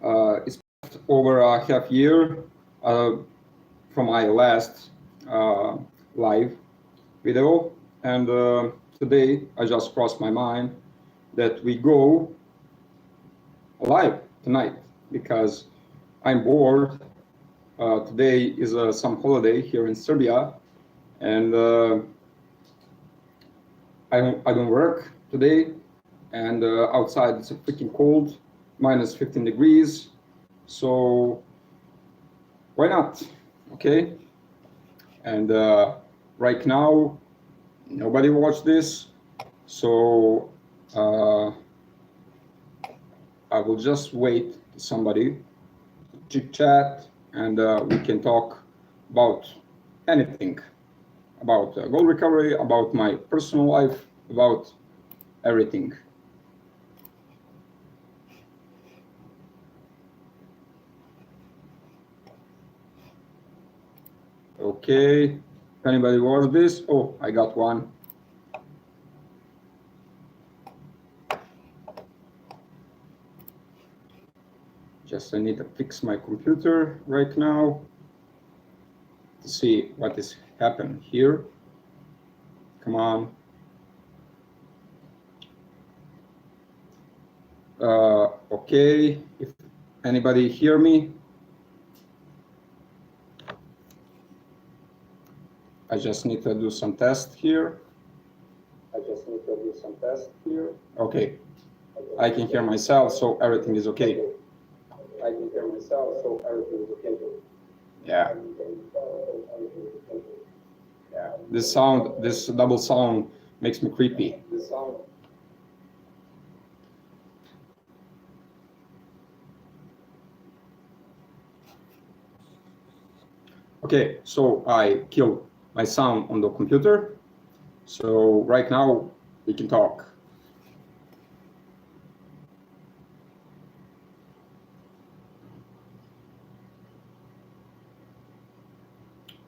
It's over a half year from my last live video, and today I just crossed my mind that we go live tonight because I'm bored. Today is some holiday here in Serbia, and I don't work today, and outside it's freaking cold, minus 15 degrees. So why not? Okay. And right now nobody watched this, so I will just wait for somebody to chit chat, and we can talk about anything, about goal recovery, about my personal life, about everything. Okay, if anybody wants this, oh, I got one. Just I need to fix my computer right now to see what is happening here. Come on. Okay, if anybody hear me, I just need to do some test here. Okay, I can hear myself, so everything is okay. Yeah. Yeah. This sound, this double sound makes me creepy. Okay, so I killed my sound on the computer. So right now we can talk.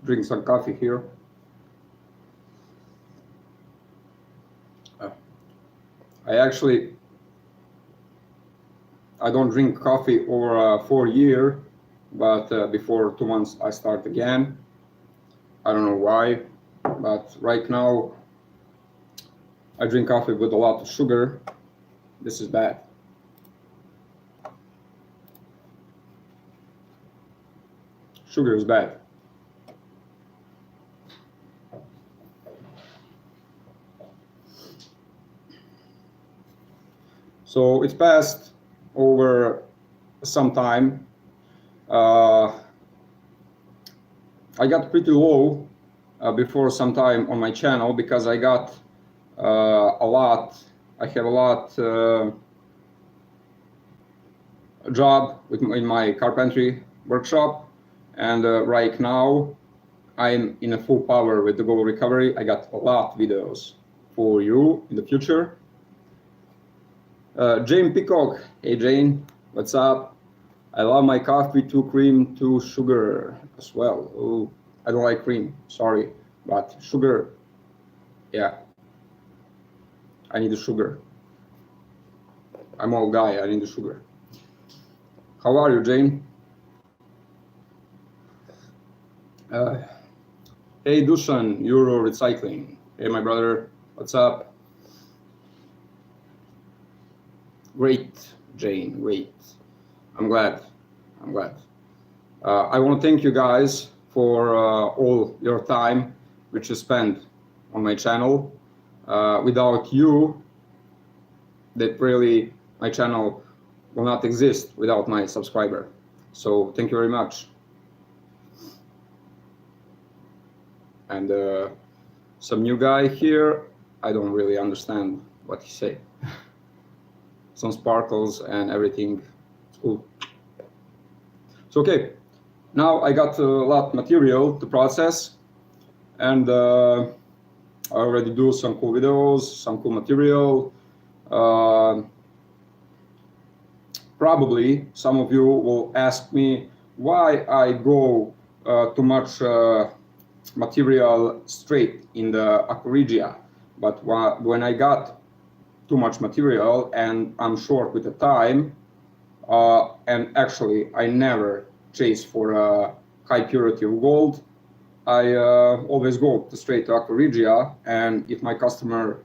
Drink some coffee here. I don't drink coffee over 4 years, but before 2 months I start again. I don't know why, but right now I drink coffee with a lot of sugar. This is bad. Sugar is bad. So it's passed over some time. I got pretty low before some time on my channel because I got I have a lot job in my carpentry workshop, and right now I'm in a full power with the goal recovery. I got a lot of videos for you in the future. Jane Peacock, hey Jane, what's up? I love my coffee, 2 cream, 2 sugar as well. Oh, I don't like cream, sorry, but sugar, yeah, I need the sugar. I'm old guy, I need the sugar. How are you, Jane? Hey Dusan, Euro Recycling. Hey my brother, what's up? Great, Jane, great. I'm glad. I want to thank you guys for all your time which you spend on my channel. Without you, that really my channel will not exist without my subscriber. So thank you very much. And some new guy here, I don't really understand what he said. Some sparkles and everything. It's cool. So okay, now I got a lot of material to process, and I already do some cool videos, some cool material. Probably some of you will ask me why I go too much material straight in the aquaregia, but when I got too much material and I'm short with the time, And actually, I never chase for a high purity of gold. I always go to straight to Aqua Regia, and if my customer,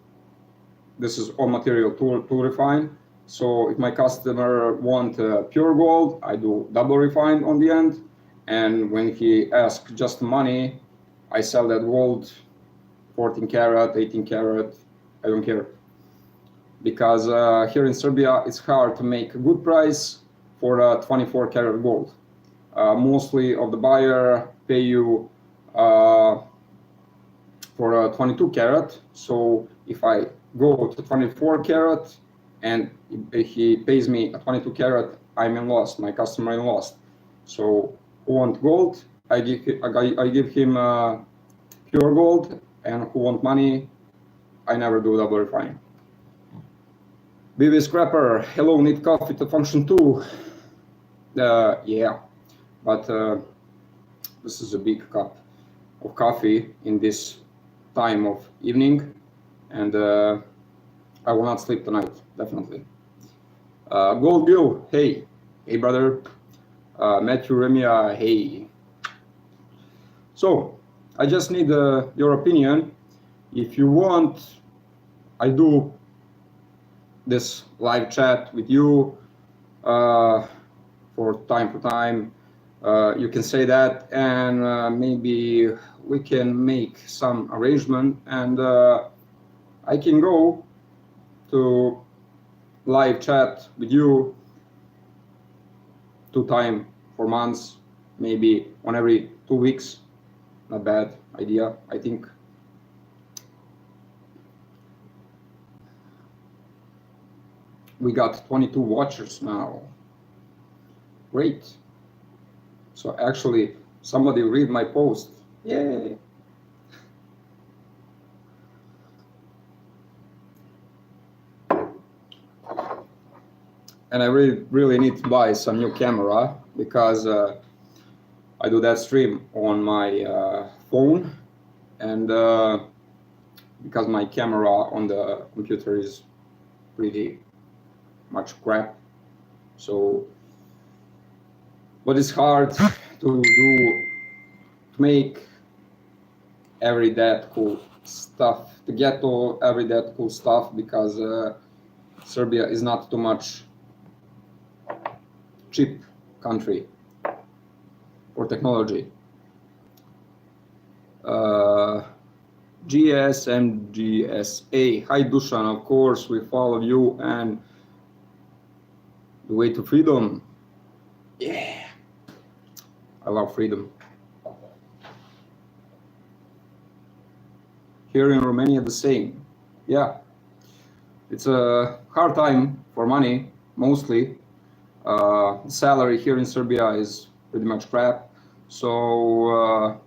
this is all material to refine. So if my customer want pure gold, I do double refine on the end. And when he asks just money, I sell that gold 14 karat, 18 karat, I don't care. Because here in Serbia, it's hard to make a good price for 24 karat gold. Mostly of the buyer pay you for 22 karat. So if I go to 24 karat and he pays me a 22 karat, I'm in loss. My customer in loss. So who want gold? I give him pure gold, and who want money? I never do double refining. BB Scrapper, hello, need coffee to function too. Yeah, but this is a big cup of coffee in this time of evening, and I will not sleep tonight, definitely. Gold Bill, hey brother. Matthew Remia, hey. So I just need your opinion. If you want, I do this live chat with you for time to time. You can say that, and maybe we can make some arrangement, and I can go to live chat with you 2 times for months, maybe on every 2 weeks. Not bad idea, I think. We got 22 watchers now. Great. So actually, somebody read my post. Yay! And I really need to buy some new camera, because I do that stream on my phone, and because my camera on the computer is pretty much crap. So, but it's hard to make every that cool stuff, to get to every that cool stuff, because Serbia is not too much cheap country for technology. GSMGSA, hi Dusan, of course we follow you, and the way to freedom. Yeah, I love freedom. Here in Romania the same. Yeah, it's a hard time for money, mostly. Salary here in Serbia is pretty much crap, so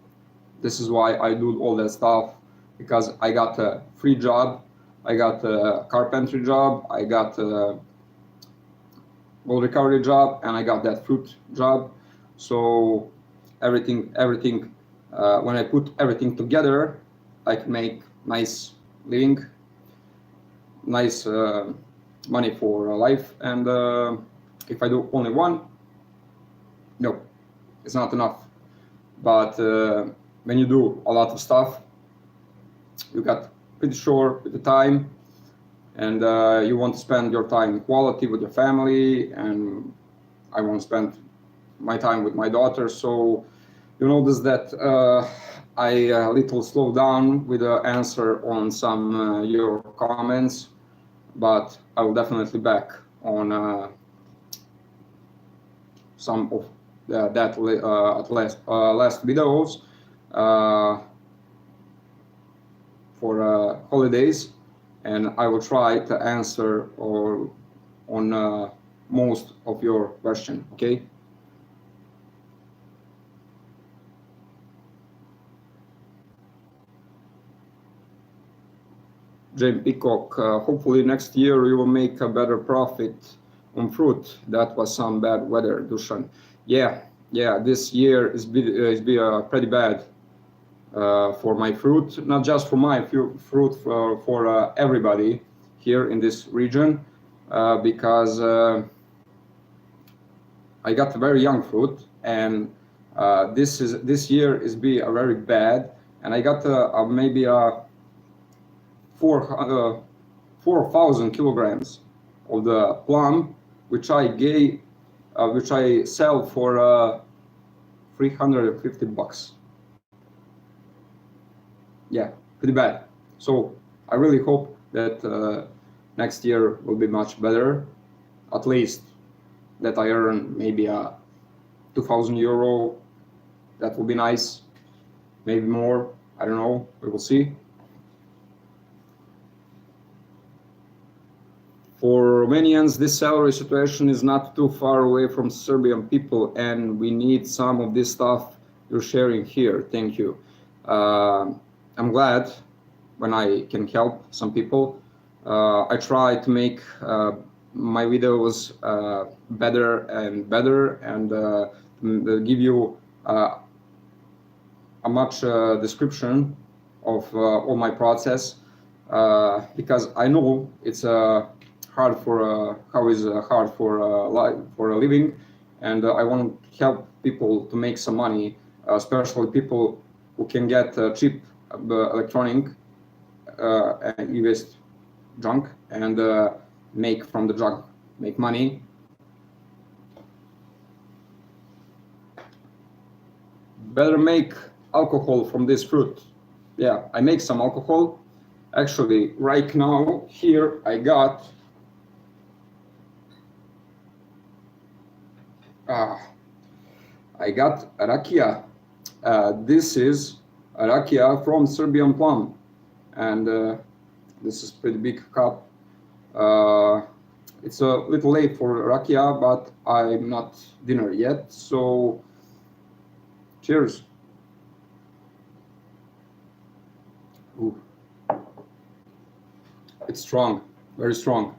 this is why I do all that stuff, because I got a free job, I got a carpentry job, I got a gold recovery job, and I got that fruit job. So everything when I put everything together, I can make nice living, nice money for life. And if I do only one, no, it's not enough. But when you do a lot of stuff, you got pretty short with the time, and you want to spend your time in quality with your family, and I want to spend my time with my daughter. So you notice that I little slow down with the answer on some your comments, but I will definitely back on some of that last videos for holidays, and I will try to answer on most of your question. Okay. Jane Peacock, hopefully next year you will make a better profit on fruit. That was some bad weather, Dusan. Yeah, this year is pretty bad for my fruit, not just for my fruit, for everybody here in this region, because I got a very young fruit, and this year is be a very bad, and I got maybe 4,000 kilograms of the plum, which which I sell for 350 bucks. Yeah, pretty bad. So I really hope that next year will be much better. At least that I earn maybe a 2,000 euro. That will be nice. Maybe more. I don't know. We will see. For Romanians, this salary situation is not too far away from Serbian people, and we need some of this stuff you're sharing here. Thank you. I'm glad when I can help some people. I try to make my videos better and better, and give you a much description of all my process, because I know it's hard for hard for a living, and I want to help people to make some money, especially people who can get cheap electronic and e-waste junk, and make from the junk make money. Better make alcohol from this fruit. Yeah, I make some alcohol. Actually, right now here I got rakia. This is a rakia from Serbian plum, and this is pretty big cup. It's a little late for rakia, but I'm not dinner yet, so cheers. Ooh. It's strong, very strong.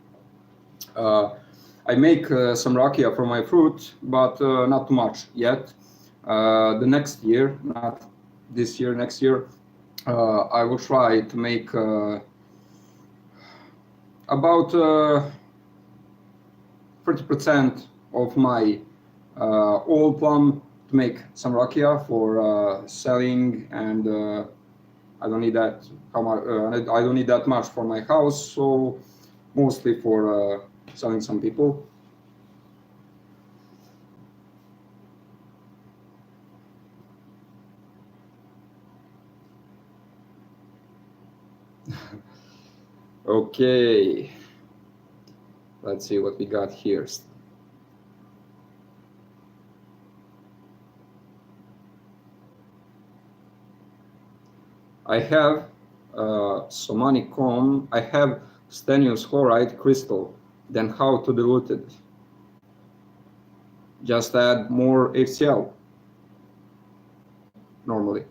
I make some rakia from my fruit, but not too much yet. The next year, not this year, next year, I will try to make about 30% of my old plum to make some rakia for selling, and I don't need that I don't need that much for my house, so mostly for selling some people. Okay, let's see what we got here. I have somanicum. I have stannous chloride crystal. Then how to dilute it? Just add more HCl normally.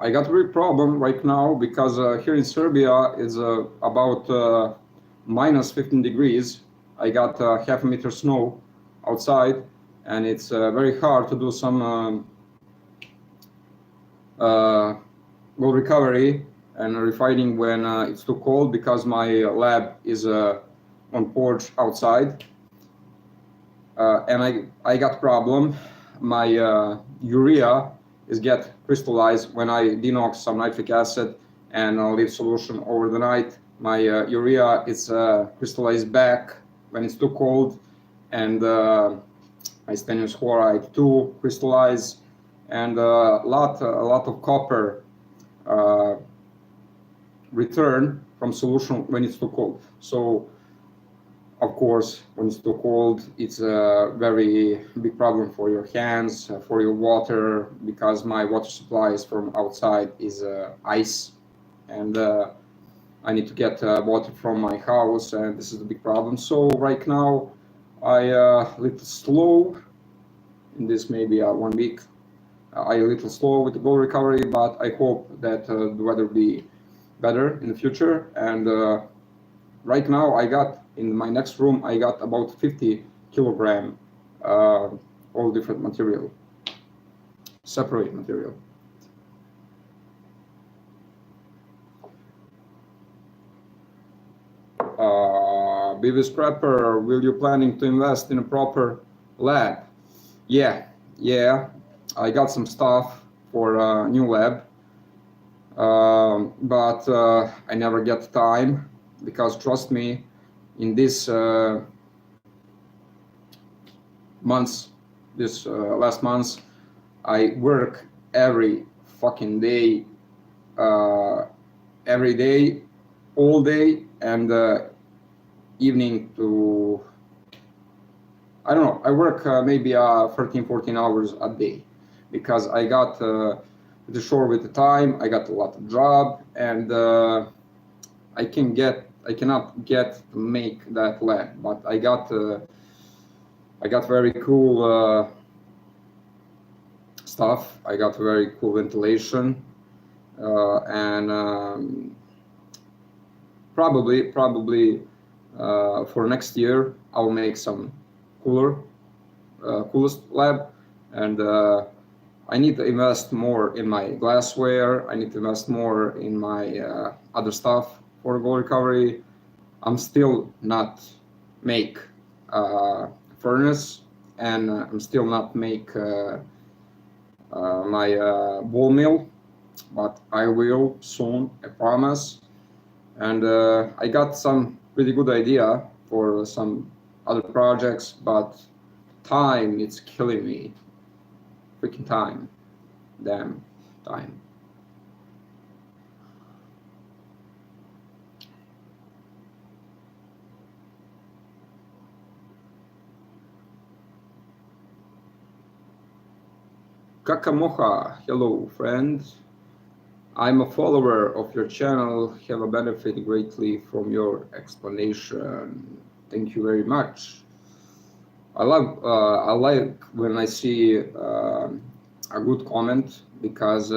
I got a real problem right now because here in Serbia it's about minus 15 degrees. I got half a meter snow outside, and it's very hard to do some gold recovery and refining when it's too cold, because my lab is on porch outside, and I got problem. My urea is get crystallized when I denox some nitric acid and leave solution over the night. My urea is crystallized back when it's too cold, and my stannous chloride too crystallize, and a lot of copper return from solution when it's too cold. So of course, when it's too cold, it's a very big problem for your hands, for your water, because my water supply is from outside is ice, and I need to get water from my house, and this is a big problem. So right now, I little slow in this maybe 1 week. I a little slow with the gold recovery, but I hope that the weather will be better in the future. And right now I got in my next room, I got about 50 kilogram all different material, separate material. BB Scrapper, will you planning to invest in a proper lab? Yeah, I got some stuff for a new lab, but I never get time, because trust me, in this last months, I work every fucking day, every day, all day, and evening to, I don't know, I work maybe 13, 14 hours a day, because I got the short with the time, I got a lot of job, and I cannot get to make that lab, but I got very cool stuff. I got very cool ventilation, and probably for next year I'll make some coolest lab, and I need to invest more in my glassware. I need to invest more in my other stuff for gold recovery. I'm still not make furnace, and I'm still not make my ball mill, but I will soon, I promise. And I got some pretty good idea for some other projects, but time, it's killing me. Freaking time. Damn time. Kakamocha, hello friend. I'm a follower of your channel, have a benefit greatly from your explanation. Thank you very much. I like when I see a good comment, because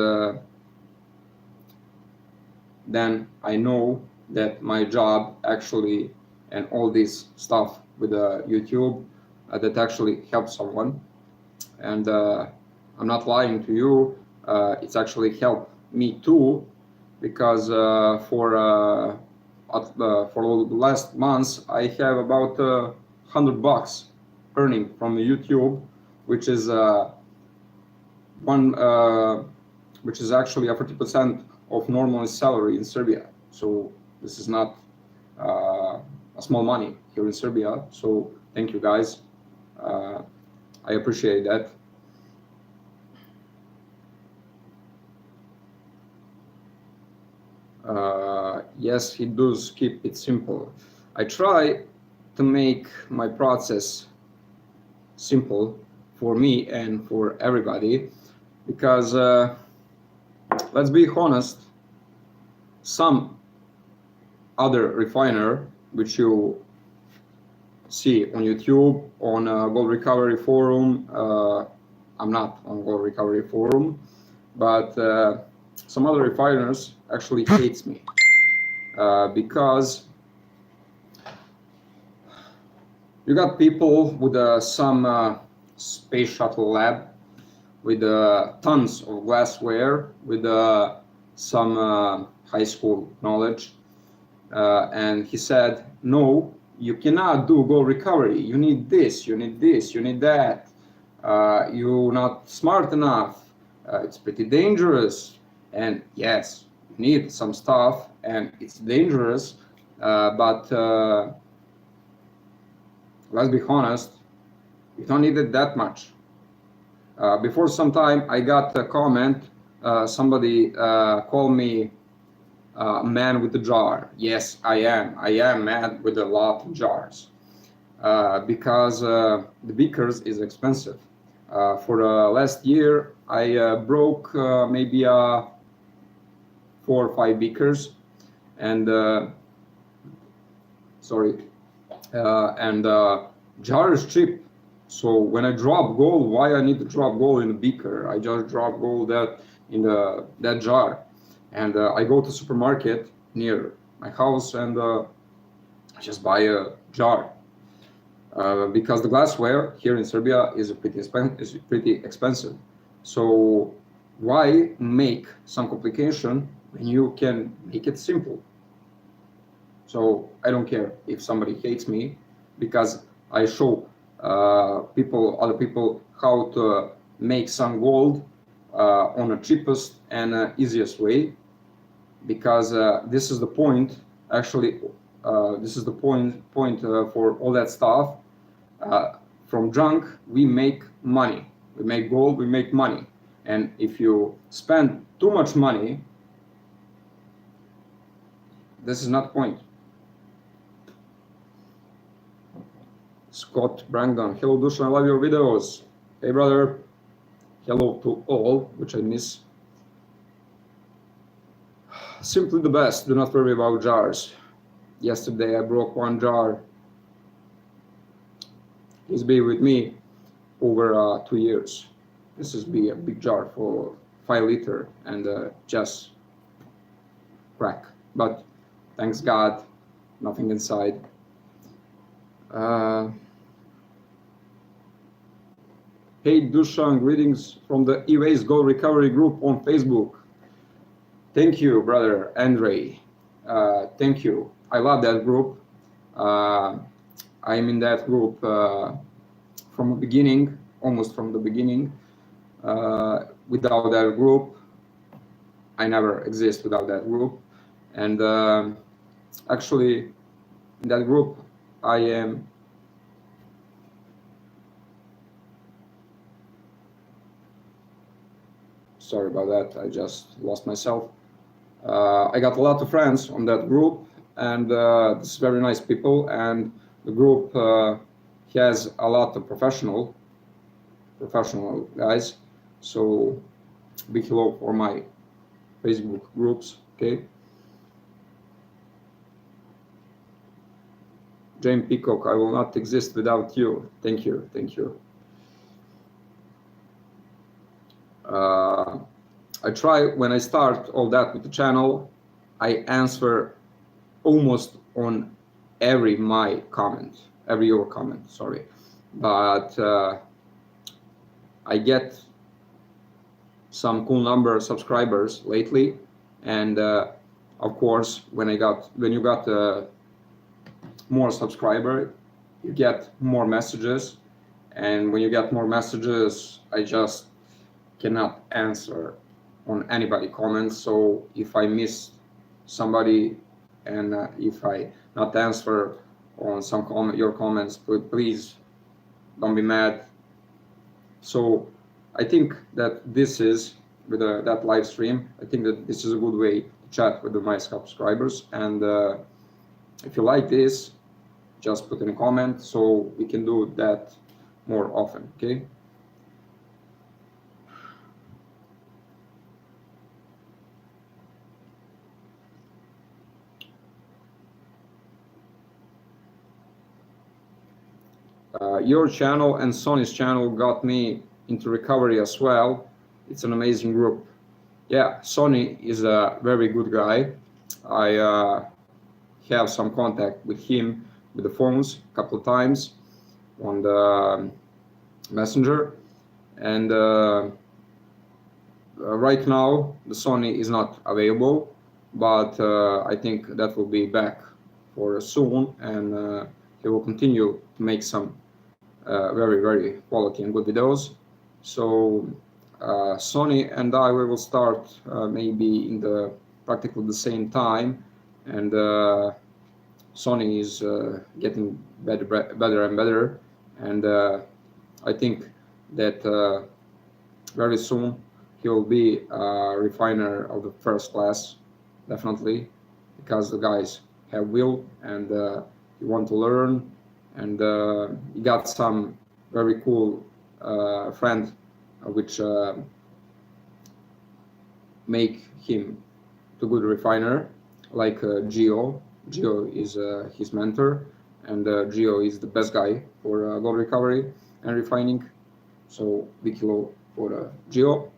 then I know that my job actually, and all this stuff with YouTube, that actually helps someone. And I'm not lying to you, it's actually helped me too, because for the last months I have about $100 earning from YouTube, which is which is actually a 40% of normal salary in Serbia. So this is not a small money here in Serbia. So thank you guys. I appreciate that. Yes, he does keep it simple. I try to make my process simple for me and for everybody, because let's be honest, some other refiner which you see on YouTube, on Gold Recovery Forum, I'm not on Gold Recovery Forum, but some other refiners actually hates me, because you got people with some space shuttle lab, with tons of glassware, with some high school knowledge, and he said, no, you cannot do gold recovery, you need this, you need this, you need that, you're not smart enough, it's pretty dangerous. And yes, you need some stuff, and it's dangerous, but let's be honest, you don't need it that much. Before some time, I got a comment, somebody called me man with a jar. Yes, I am man with a lot of jars, because the beakers is expensive. For the last year, I broke maybe 4 or 5 beakers, and jar is cheap. So when I drop gold, why I need to drop gold in a beaker? I just drop gold in that jar, and I go to supermarket near my house, and I just buy a jar, because the glassware here in Serbia is pretty expensive. So why make some complication when you can make it simple? So I don't care if somebody hates me, because I show other people how to make some gold on the cheapest and easiest way, because this is the point. Actually, this is the point for all that stuff. From junk, we make money. We make gold. We make money. And if you spend too much money, this is not point. Scott Brandon, hello Dusan, I love your videos. Hey brother, hello to all, which I miss. Simply the best, do not worry about jars. Yesterday I broke one jar. It's been with me over 2 years. This is be a big jar for 5 liter and just crack. But thanks God, nothing inside. Hey Dusan, greetings from the Erase Gold Recovery group on Facebook. Thank you, brother Andre. Thank you. I love that group. I'm in that group from the beginning, almost from the beginning. Without that group, I never exist without that group. And actually, in that group, I am sorry about that, I just lost myself. I got a lot of friends on that group, and this is very nice people, and the group has a lot of professional guys. So big hello for my Facebook groups, okay? James Peacock, I will not exist without you. Thank you, thank you. I try, when I start all that with the channel, I answer almost on every your comment, sorry. But I get some cool number of subscribers lately, and of course, when you got more subscriber, you get more messages, and when you get more messages, I just cannot answer on anybody comments. So if I miss somebody, and if I not answer on your comments, please don't be mad. So I think that this is, with that live stream, I think that this is a good way to chat with my subscribers. And if you like this, just put in a comment so we can do that more often, okay? Your channel and Sonny's channel got me into recovery as well. It's an amazing group. Yeah, Sonny is a very good guy. I have some contact with him with the phones a couple of times on the messenger, and right now the Sonny is not available, but I think that will be back for soon, and he will continue to make some very quality and good videos. So Sonny and I, we will start maybe in the practically the same time, and Sonny is getting better and better, and I think that very soon he will be a refiner of the first class, definitely, because the guys have will, and you want to learn, and he got some very cool friend which make him a good refiner, like Gio. Gio is his mentor, and Gio is the best guy for gold recovery and refining. So big hello for Gio.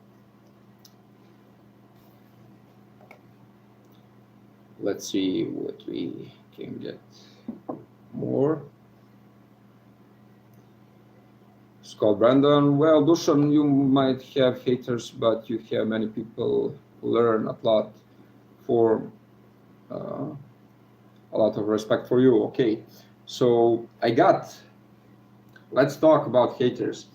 Let's see what we can get more. Scott Brandon, well, Dusan, you might have haters, but you have many people who learn a lot lot of respect for you. Okay, so let's talk about haters.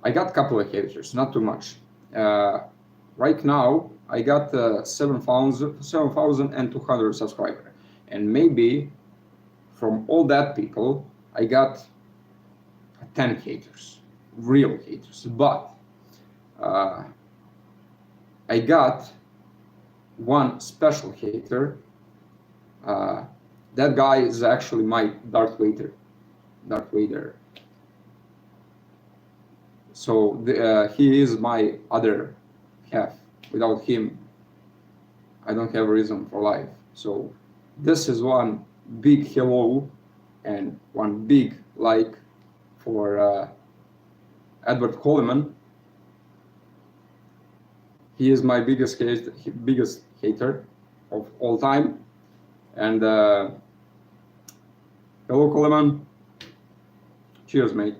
I got a couple of haters, not too much. Right now, I got 7,200 subscribers, and maybe from all that people, I got 10 haters, real haters. But I got one special hater. That guy is actually my Darth Vader. Darth Vader. So he is my other half. Without him, I don't have a reason for life. So this is one big hello and one big like for Edward Coleman. He is my biggest hater of all time. And hello, Coleman. Cheers, mate.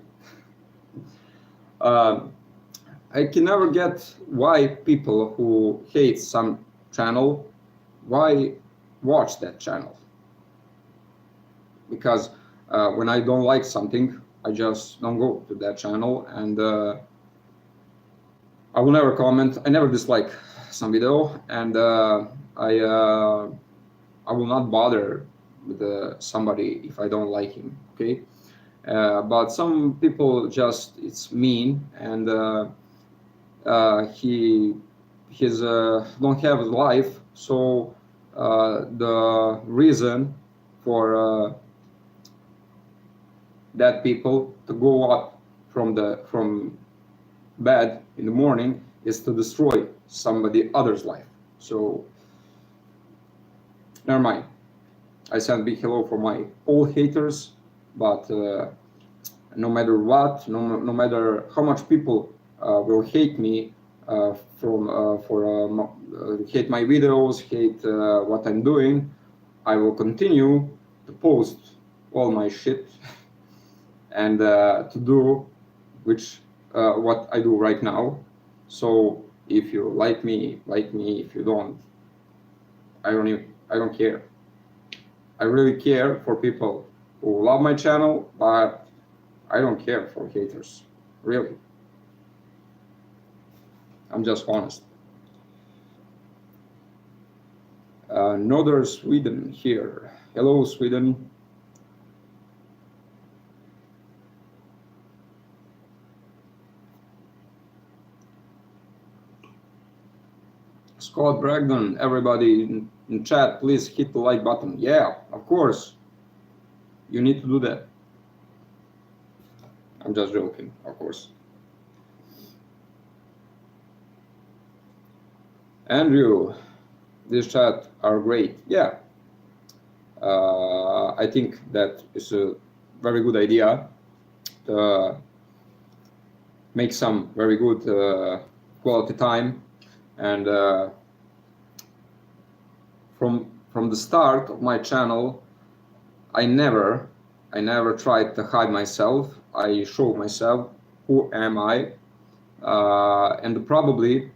I can never get why people who hate some channel, why watch that channel. Because when I don't like something, I just don't go to that channel, and I will never comment. I never dislike some video, and I will not bother with somebody if I don't like him. Okay. But some people just it's mean, and he's don't have life. So the reason for that people to go up from bed in the morning is to destroy somebody other's life. So never mind. I send big hello for my all haters, but no matter what, no matter how much people will hate me hate my videos, hate what I'm doing, I will continue to post all my shit and to do what I do right now. So if you like me, like me. If you don't, I don't care. I really care for people who love my channel, but I don't care for haters, really. I'm just honest. Northern Sweden here. Hello, Sweden. Scott Bragdon, everybody in chat, please hit the like button. Yeah, of course. You need to do that. I'm just joking, of course. Andrew, this chat are great. Yeah, I think that is a very good idea to make some very good quality time, and from the start of my channel, I never tried to hide myself. I show myself who am I, and probably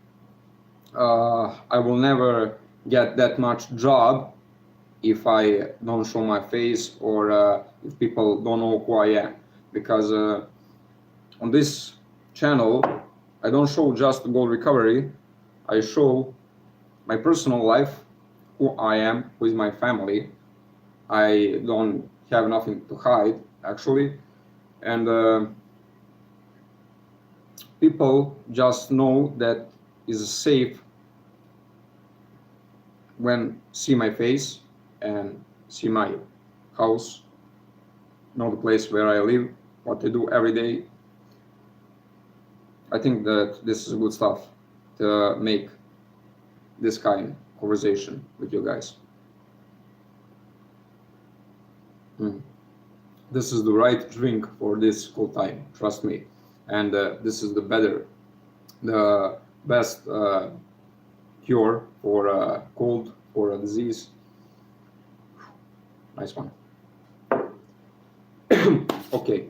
I will never get that much job if I don't show my face, or if people don't know who I am, because on this channel I don't show just goal recovery. I show my personal life, who I am, who is my family. I don't have nothing to hide, actually, and people just know that is safe when see my face and see my house, know the place where I live, what I do every day. I think that this is good stuff to make this kind of conversation with you guys. This is the right drink for this cold time, trust me. And this is the best cure for cold, for a disease. Nice one. Okay,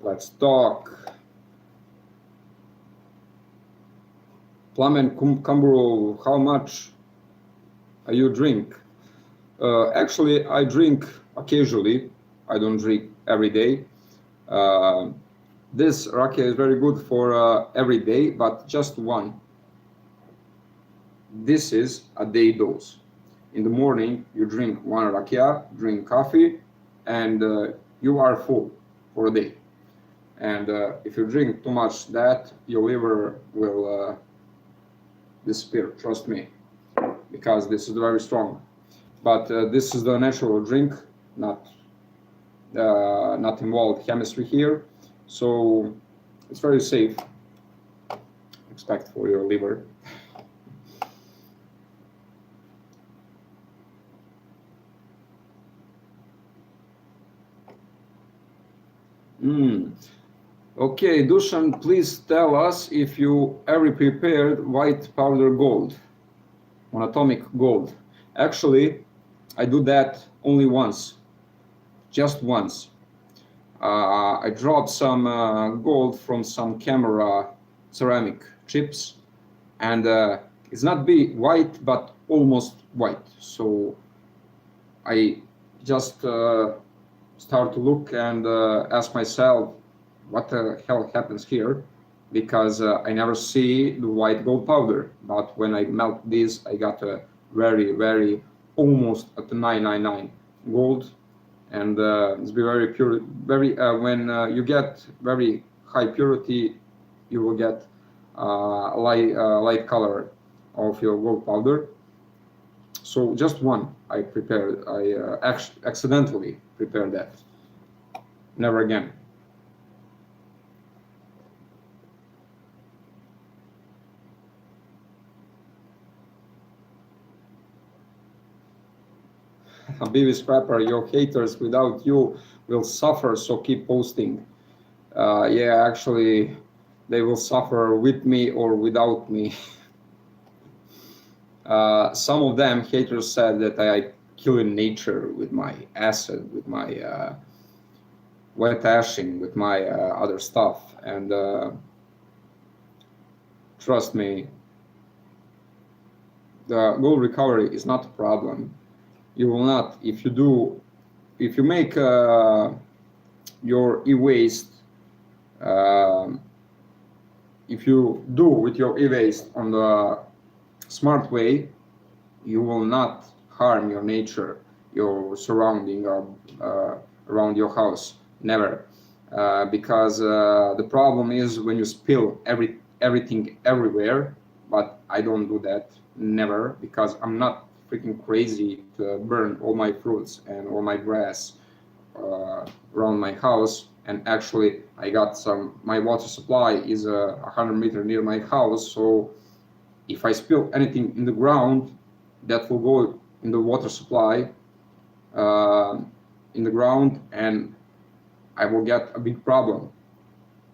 let's talk. Plum and Kumburo, how much you drink? Actually, I drink occasionally. I don't drink every day. Uh, this rakia is very good for every day, but just one. This is a day dose. In the morning, you drink one rakia, drink coffee, and you are full for a day. And if you drink too much that, your liver will disappear, trust me, because this is very strong. But this is the natural drink, not not involved chemistry here, so it's very safe. Expect for your liver. Okay, Dusan, please tell us if you ever prepared white powder gold, monatomic gold. Actually, I do that only once, just once. I dropped some gold from some camera ceramic chips, and it's not be white, but almost white. So I just start to look and ask myself, what the hell happens here? Because I never see the white gold powder. But when I melt this, I got a very, very almost at 999 gold, and it's very pure. Very when you get very high purity, you will get light color of your gold powder. So just one I prepared. I accidentally prepared that. Never again. Baby Scrapper, your haters without you will suffer, so keep posting. Yeah, actually, they will suffer with me or without me. Some of them haters said that I kill in nature with my acid, with my wet ashing, with my other stuff, and trust me, the gold recovery is not a problem. You will not, if you do, if you make your e-waste, if you do with your e-waste on the smart way, you will not harm your nature, your surrounding around your house. Never. Because the problem is when you spill everything everywhere, but I don't do that, never, because I'm not freaking crazy to burn all my fruits and all my grass around my house. And actually, I got some, my water supply is 100 meters near my house, so if I spill anything in the ground, that will go in the water supply in the ground, and I will get a big problem.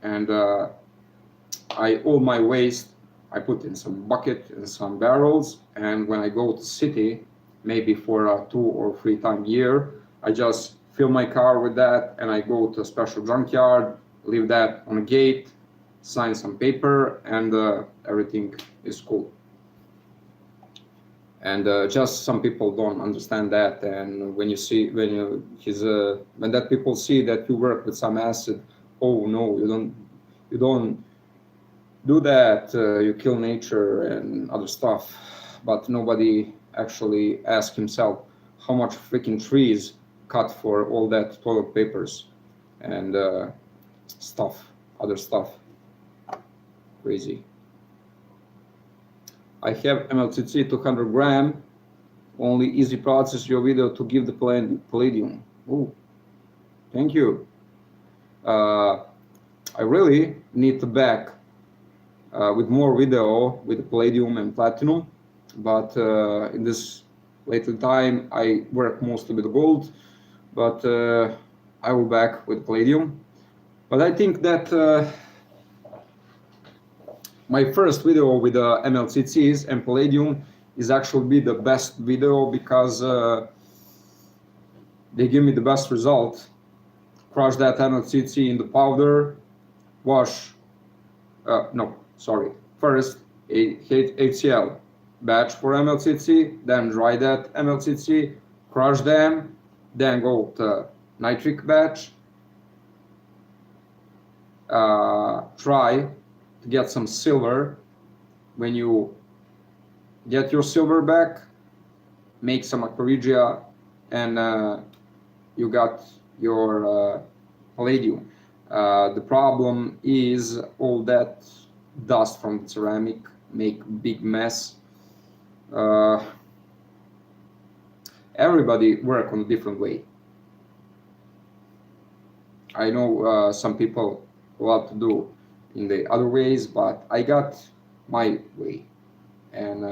And all my waste I put in some bucket and some barrels, and when I go to city, maybe for 2 or 3 times a year, I just fill my car with that, and I go to a special junkyard, leave that on a gate, sign some paper, and everything is cool. And just some people don't understand that, and when you see when that people see that you work with some acid, oh no, you don't do that, you kill nature and other stuff. But nobody actually asks himself how much freaking trees cut for all that toilet papers and stuff, other stuff. Crazy. I have MLCC 200 gram. Only easy process your video to give the palladium. Oh, thank you. I really need to back with more video with the palladium and platinum, but in this later time I work mostly with gold, but I will back with palladium. But I think that my first video with MLCCs and palladium is actually be the best video, because they give me the best result. Crush that MLCC in the powder, wash, no, sorry, first a HCl batch for MLCC, then dry that MLCC, crush them, then go to nitric batch, try to get some silver. When you get your silver back, make some aqua and you got your palladium. The problem is all that dust from the ceramic make big mess. Everybody work on a different way. I know some people love to do in the other ways, but I got my way, and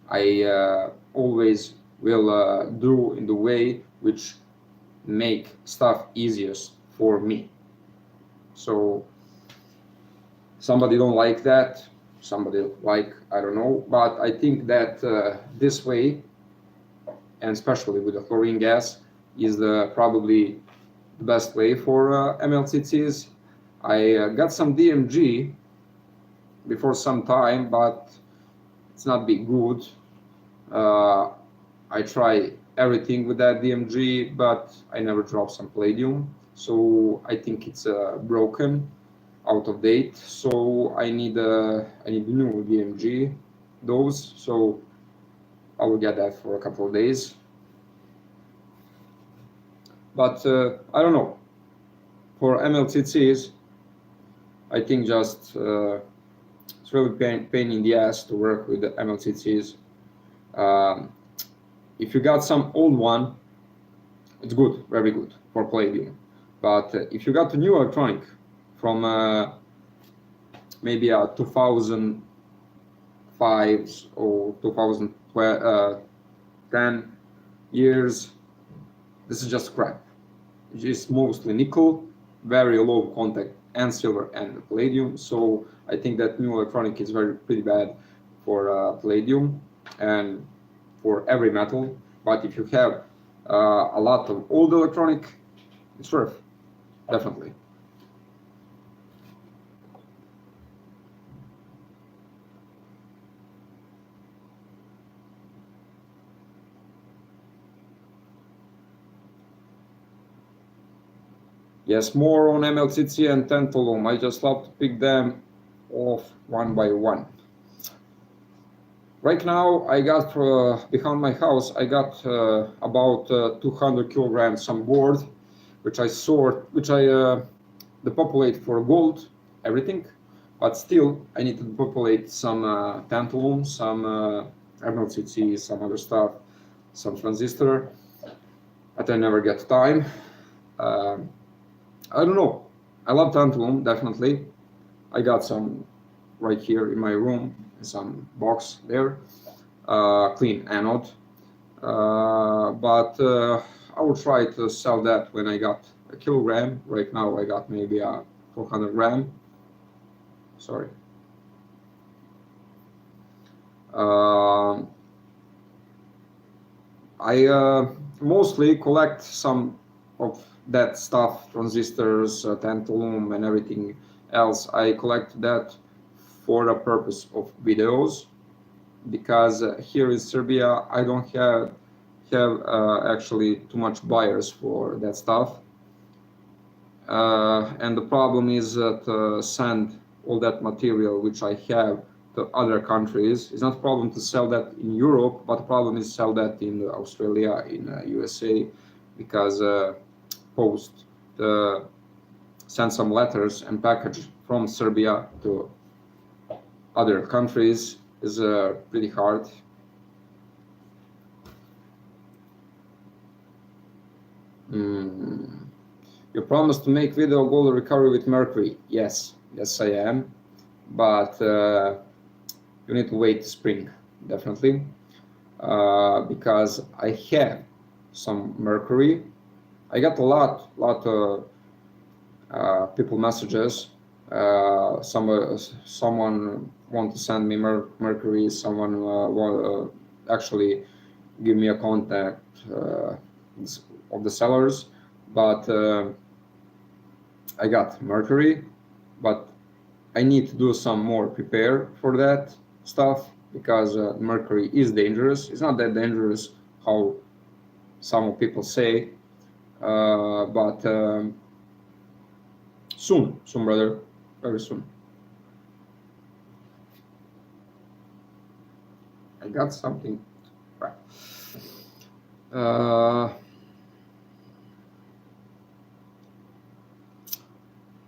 I always will do in the way which make stuff easiest for me. So somebody don't like that, somebody like, I don't know, but I think that this way, and especially with the chlorine gas, is probably the best way for MLCCs. I got some DMG before some time, but it's not be good. I try everything with that DMG, but I never drop some palladium. So I think it's broken, out of date. So I need new DMG dose. So I will get that for a couple of days. But I don't know. For MLCCs, I think just it's really pain in the ass to work with the MLCCs. If you got some old one, it's good, very good for palladium. But if you got a new electronic from maybe a 2005 or 2010 years, this is just crap. It's mostly nickel, very low contact, and silver and palladium. So I think that new electronic is pretty bad for palladium and for every metal. But if you have a lot of old electronic, it's worth, definitely. Yes, more on MLCC and tantalum. I just love to pick them off one by one. Right now, I got behind my house, I got about 200 kilograms on board, which I depopulate for gold, everything. But still, I need to depopulate some tantalum, some MLCC, some other stuff, some transistor, but I never get time. I don't know. I love tantalum, definitely. I got some right here in my room, some box there, clean anode. But I will try to sell that when I got a kilogram. Right now I got maybe a 400 gram. Sorry. I mostly collect some of that stuff, transistors, tantalum, and everything else. I collect that for the purpose of videos, because here in Serbia I don't have actually too much buyers for that stuff, and the problem is that send all that material which I have to other countries. It's not a problem to sell that in Europe, but the problem is sell that in Australia, in USA, because post send some letters and package from Serbia to other countries is pretty hard. You promised to make video gold recovery with mercury. Yes, I am, but you need to wait spring, definitely, because I have some mercury. I got a lot of people messages. Someone want to send me mercury. Someone want actually give me a contact of the sellers, but I got mercury, but I need to do some more prepare for that stuff, because mercury is dangerous. It's not that dangerous how some people say, but soon, brother, very soon. I got something. Right.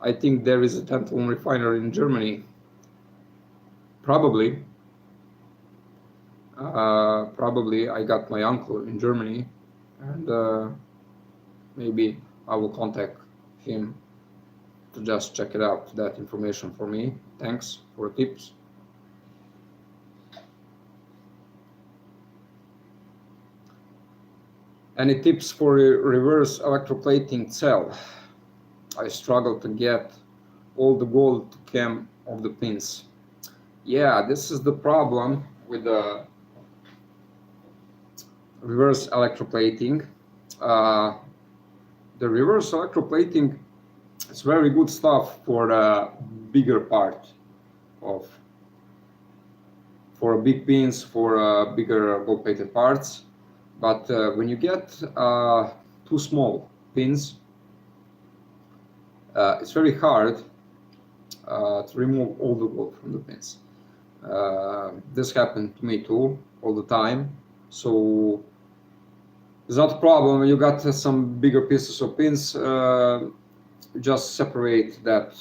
I think there is a tantalum refinery in Germany. Probably. Probably I got my uncle in Germany, and maybe I will contact him to just check it out, that information for me. Thanks for tips. Any tips for reverse electroplating cell? I struggle to get all the gold to come off the pins. Yeah, this is the problem with the reverse electroplating. The reverse electroplating is very good stuff for the bigger part for big pins, for bigger gold-plated parts. But when you get too small pins, it's very hard to remove all the gold from the pins. This happened to me too, all the time. So it's not a problem when you got some bigger pieces of pins. Just separate that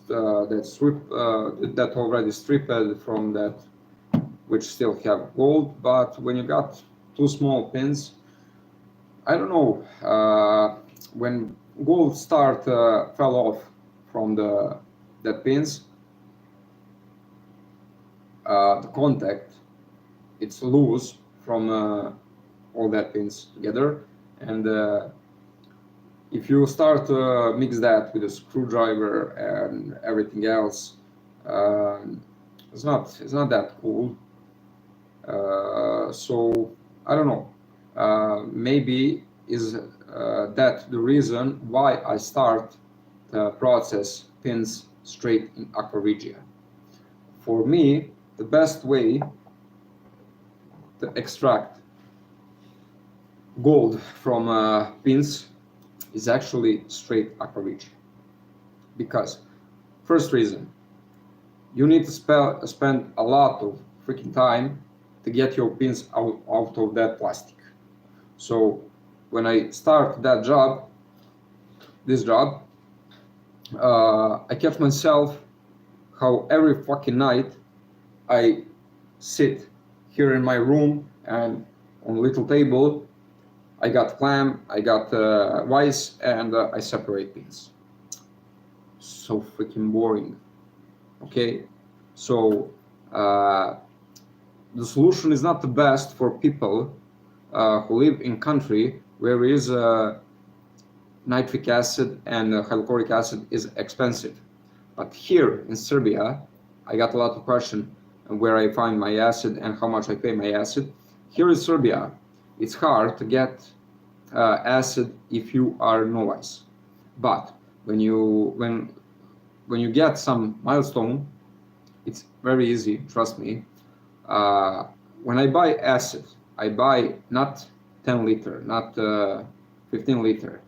that already stripped from that which still have gold. But when you got too small pins, I don't know, when gold start fell off from that pins, the contact, it's loose from all that pins together, and if you start to mix that with a screwdriver and everything else, it's not that cool. So I don't know. Maybe is that the reason why I start to process pins straight in aqua regia. For me, the best way to extract gold from pins is actually straight aqua regia. Because, first reason, you need to spend a lot of freaking time to get your pins out of that plastic. So when I start that job, I catch myself how every fucking night I sit here in my room and on a little table, I got clam, I got rice, and I separate pins. So freaking boring. Okay, so the solution is not the best for people who live in country where there is nitric acid and hydrochloric acid is expensive. But here in Serbia, I got a lot of questions where I find my acid and how much I pay my acid. Here in Serbia, it's hard to get acid if you are novice. But when you get some milestone, it's very easy, trust me. When I buy acid, I buy not 10 liter, not 15 liter.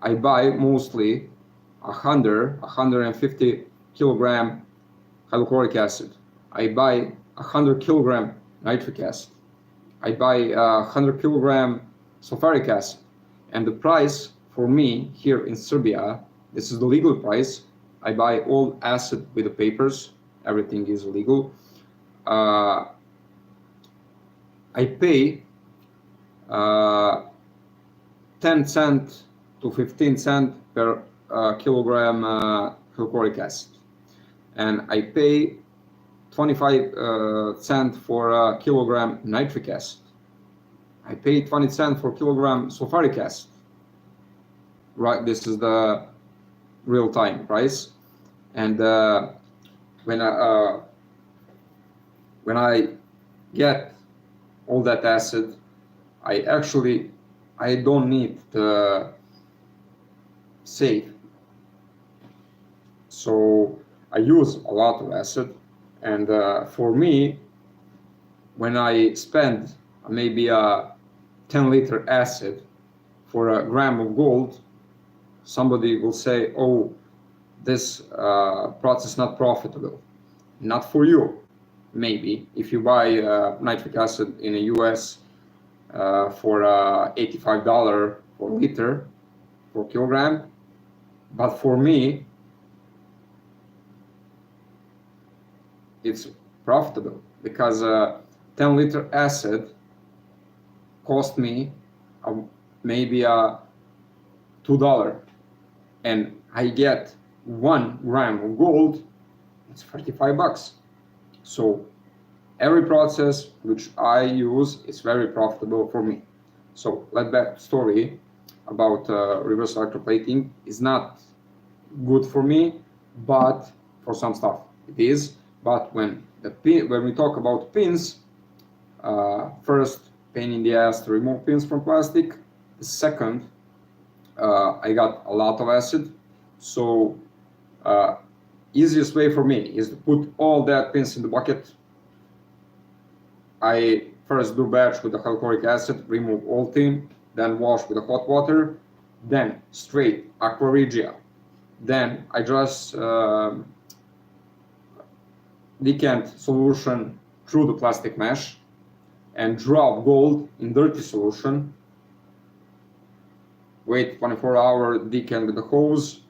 I buy mostly 150 kilogram hydrochloric acid. I buy 100 kilogram nitric acid. I buy 100 kilogram sulfuric acid. And the price for me here in Serbia, this is the legal price. I buy all acid with the papers. Everything is legal. I pay 10 cent to 15 cent per kilogram hydrochloric acid. And I pay 25 cent for a kilogram nitric acid. I pay 20 cent for kilogram sulfuric acid. Right, this is the real time price. And when I get all that acid, I don't need to save. So I use a lot of acid, and for me, when I spend maybe 10-liter acid for a gram of gold, somebody will say, oh, this process is not profitable. Not for you, maybe. If you buy nitric acid in the US for $85 per liter, per kilogram, but for me, it's profitable because 10-liter acid cost me maybe $2, and I get 1 gram of gold. It's $45. So every process which I use is very profitable for me. So that story about reverse electroplating is not good for me, but for some stuff it is. But when we talk about pins, first, pain in the ass to remove pins from plastic. The second, I got a lot of acid, so easiest way for me is to put all that pins in the bucket. I first do batch with the hydrochloric acid, remove all tin, then wash with the hot water, then straight aqua regia. Then I just decant solution through the plastic mesh and drop gold in dirty solution. Wait 24 hours, decant with the hose.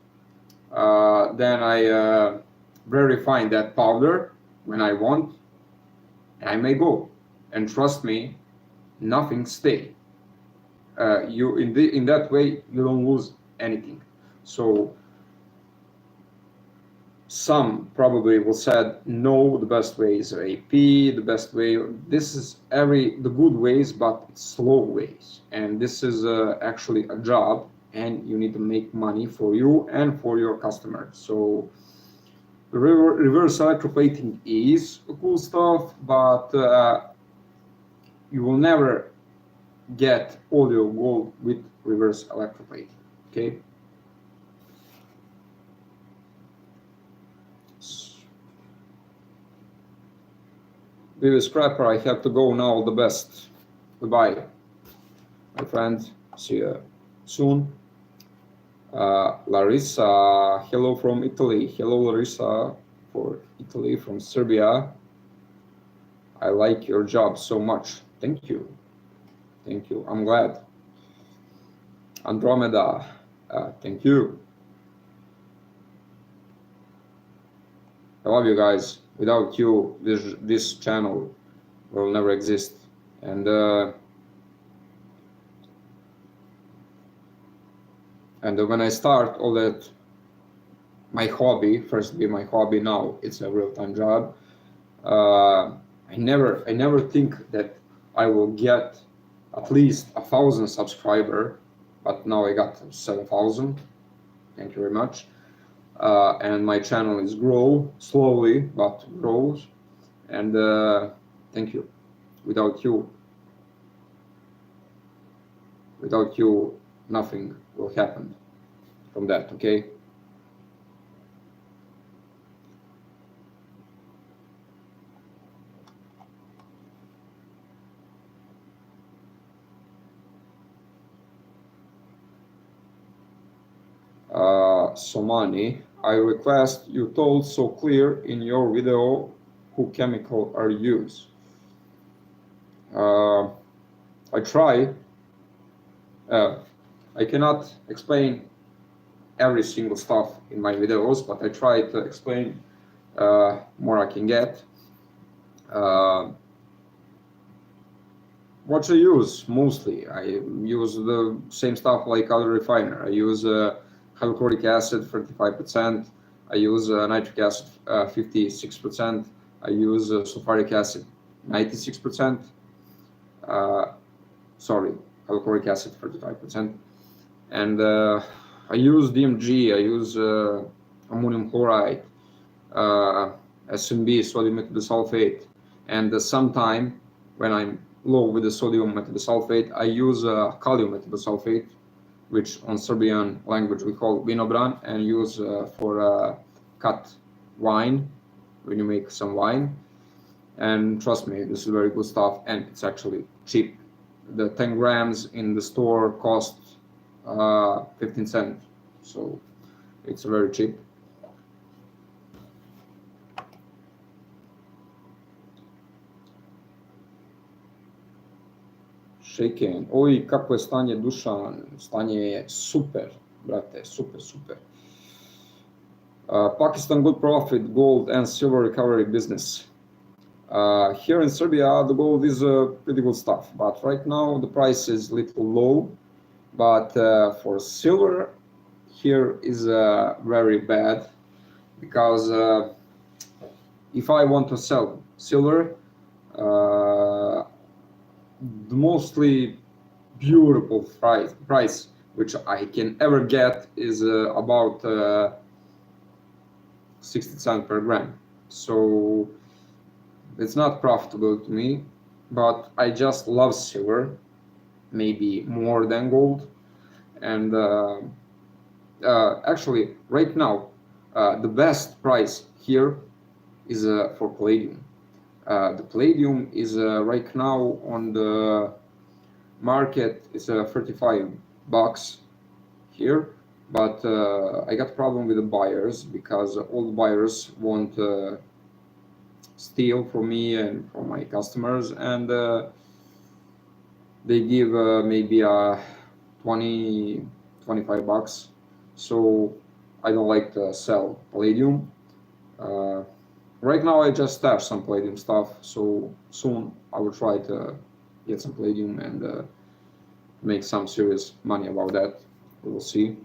Then I verify that powder when I want, and I may go. And trust me, nothing stay. In that way you don't lose anything. So some probably will say no, the best way is AP, the best way. This is the good ways, but it's slow ways, and this is actually a job, and you need to make money for you and for your customer. So reverse electroplating is cool stuff, but you will never get all your gold with reverse electroplating. Okay. Vivi Scrapper, I have to go now. All the best. Goodbye, my friend. See you soon. Larissa, hello from Italy. Hello, Larissa, for Italy, from Serbia. I like your job so much. Thank you. Thank you. I'm glad. Andromeda, thank you. I love you guys. Without you, this channel will never exist. And when I start all that, my hobby, first be my hobby, now it's a real-time job. I never think that I will get at least 1,000 subscribers, but now I got 7,000. Thank you very much. And my channel is grow slowly, but grows. And thank you. Without you, nothing will happen from that. Okay. Somani, I request you told so clear in your video who chemical are used. I try. I cannot explain every single stuff in my videos, but I try to explain more I can get. What I use mostly, I use the same stuff like other refiner. I use hydrochloric acid 35%. I use nitric acid 56%. I use sulfuric acid 96%. Sorry, hydrochloric acid 35%. And I use DMG. I use ammonium chloride, SMB, sodium metabisulfate, and sometime when I'm low with the sodium metabisulfate, I use kalium metabisulfate, which on Serbian language we call vinobran, and use for cut wine when you make some wine. And trust me, this is very good stuff, and it's actually cheap. the 10 grams in the store cost 15 cents, so it's very cheap. Shaken. Oj, kako je stanje, Dušan? Stanje je super, brate, super, super. Pakistan, good profit, gold and silver recovery business. Here in Serbia, the gold is pretty good stuff, but right now the price is a little low. But for silver, here is very bad, because if I want to sell silver, the mostly beautiful price which I can ever get is about 60 cents per gram. So it's not profitable to me, but I just love silver, maybe more than gold. And actually right now the best price here is for palladium. The palladium is right now on the market is $35 here, but I got a problem with the buyers, because all the buyers want to steal from me and from my customers, and they give maybe $20-25. So I don't like to sell palladium. Right now I just stash some palladium stuff, so soon I will try to get some palladium and make some serious money about that. We will see.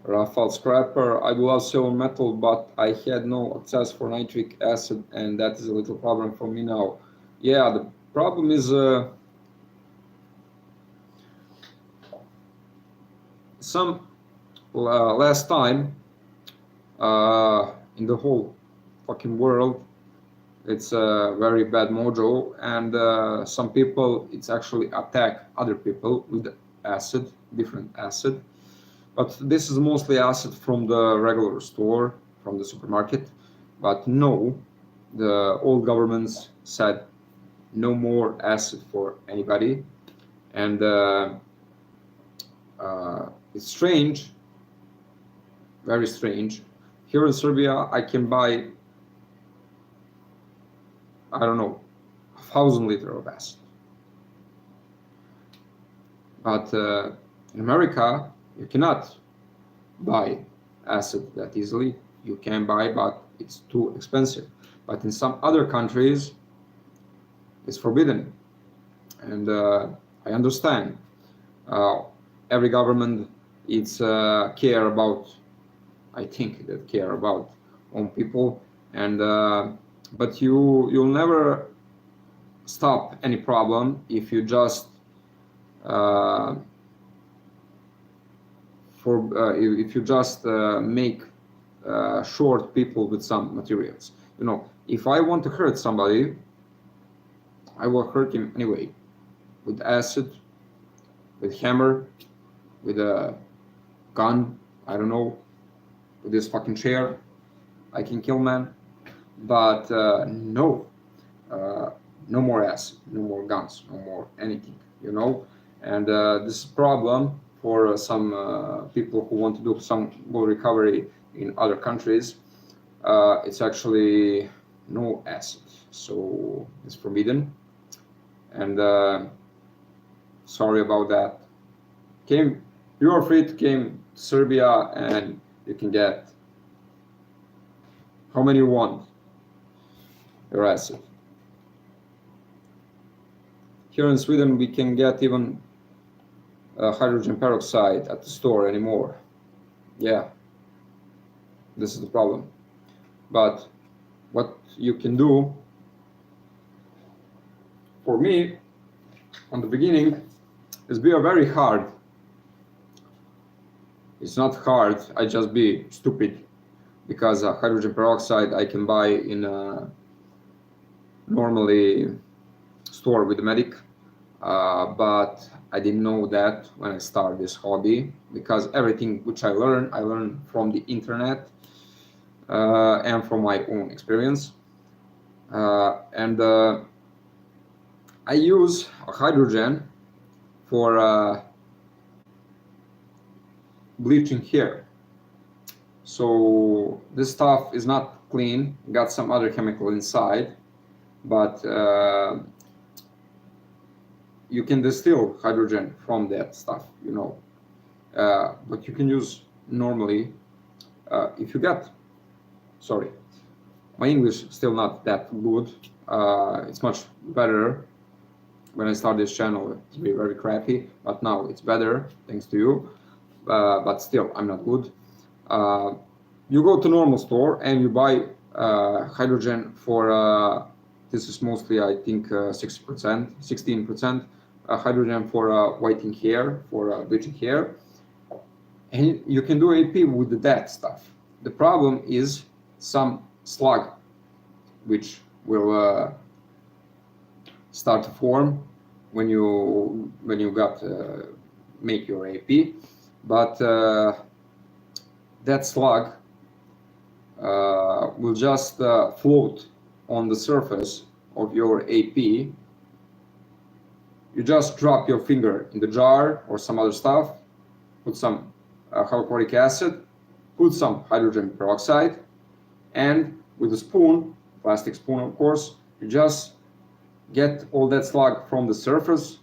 Rafal Scrapper, I do love silver metal, but I had no access for nitric acid, and that is a little problem for me now. Yeah, the problem is last time in the whole fucking world, it's a very bad mojo, and some people, it's actually attack other people with acid, different acid. But this is mostly acid from the regular store, from the supermarket. But no, the old governments said no more acid for anybody. And it's strange, very strange. Here in Serbia, I can buy, I don't know, 1,000 liters of acid. But in America, you cannot buy acid that easily. You can buy, but it's too expensive. But in some other countries, it's forbidden. And I understand. Every government it's care about, I think that care about own people, and but you'll never stop any problem if you just if you just make short people with some materials. You know, if I want to hurt somebody, I will hurt him anyway, with acid, with hammer, with a gun, I don't know, with this fucking chair, I can kill man. But no more acid, no more guns, no more anything, you know. And this is a problem for some people who want to do some gold recovery in other countries. It's actually no acid, so it's forbidden. And sorry about that. You are free to came to Serbia, and you can get how many you want your acid. Here in Sweden, we can get even hydrogen peroxide at the store anymore. Yeah, this is the problem. But what you can do, for me, on the beginning, is be very hard. It's not hard, I just be stupid, because hydrogen peroxide I can buy in a normally store with the medic, but I didn't know that when I started this hobby, because everything which I learned from the internet. and from my own experience. And I use hydrogen for bleaching hair. So this stuff is not clean, got some other chemical inside, but you can distill hydrogen from that stuff, you know. But you can use normally if you get, sorry, my English still not that good. It's much better. When I started this channel, it's very, very crappy, but now it's better thanks to you. But still, I'm not good. You go to normal store and you buy hydrogen for this is mostly, I think, 6%, 16% hydrogen for whitening hair, for bleaching hair, and you can do AP with that stuff. The problem is some slug which will start to form when you got make your AP, but that slug will just float on the surface of your AP. You just drop your finger in the jar or some other stuff, put some hydrochloric acid, put some hydrogen peroxide, and with a spoon, plastic spoon of course, you just get all that slug from the surface.